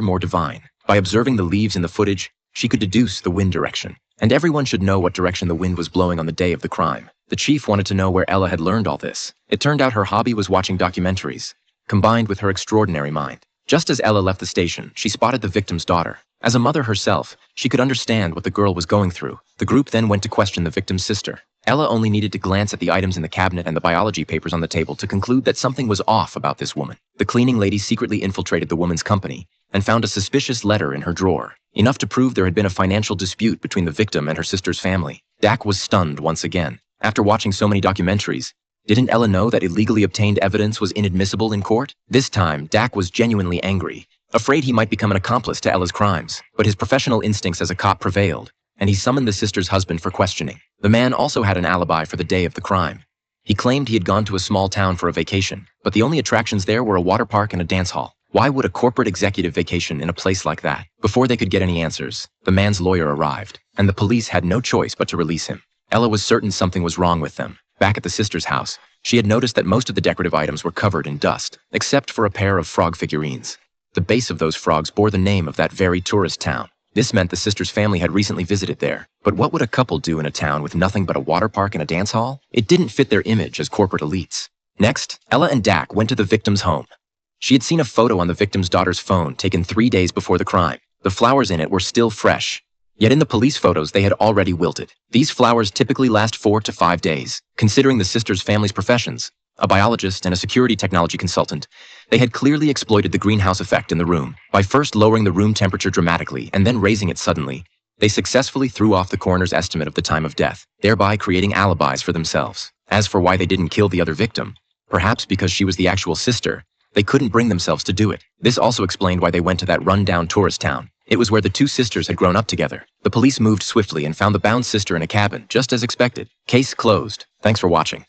more divine. By observing the leaves in the footage, she could deduce the wind direction. And everyone should know what direction the wind was blowing on the day of the crime. The chief wanted to know where Ella had learned all this. It turned out her hobby was watching documentaries, combined with her extraordinary mind. Just as Ella left the station, she spotted the victim's daughter. As a mother herself, she could understand what the girl was going through. The group then went to question the victim's sister. Ella only needed to glance at the items in the cabinet and the biology papers on the table to conclude that something was off about this woman. The cleaning lady secretly infiltrated the woman's company and found a suspicious letter in her drawer, enough to prove there had been a financial dispute between the victim and her sister's family. Dak was stunned once again. After watching so many documentaries, didn't Ella know that illegally obtained evidence was inadmissible in court? This time, Dak was genuinely angry, afraid he might become an accomplice to Ella's crimes. But his professional instincts as a cop prevailed, and he summoned the sister's husband for questioning. The man also had an alibi for the day of the crime. He claimed he had gone to a small town for a vacation, but the only attractions there were a water park and a dance hall. Why would a corporate executive vacation in a place like that? Before they could get any answers, the man's lawyer arrived, and the police had no choice but to release him. Ella was certain something was wrong with them. Back at the sister's house, she had noticed that most of the decorative items were covered in dust, except for a pair of frog figurines. The base of those frogs bore the name of that very tourist town. This meant the sister's family had recently visited there. But what would a couple do in a town with nothing but a water park and a dance hall? It didn't fit their image as corporate elites. Next, Ella and Dak went to the victim's home. She had seen a photo on the victim's daughter's phone taken 3 days before the crime. The flowers in it were still fresh. Yet in the police photos, they had already wilted. These flowers typically last 4 to 5 days. Considering the sister's family's professions, a biologist and a security technology consultant, they had clearly exploited the greenhouse effect in the room. By first lowering the room temperature dramatically and then raising it suddenly, they successfully threw off the coroner's estimate of the time of death, thereby creating alibis for themselves. As for why they didn't kill the other victim, perhaps because she was the actual sister, they couldn't bring themselves to do it. This also explained why they went to that run-down tourist town. It was where the two sisters had grown up together. The police moved swiftly and found the bound sister in a cabin, just as expected. Case closed. Thanks for watching.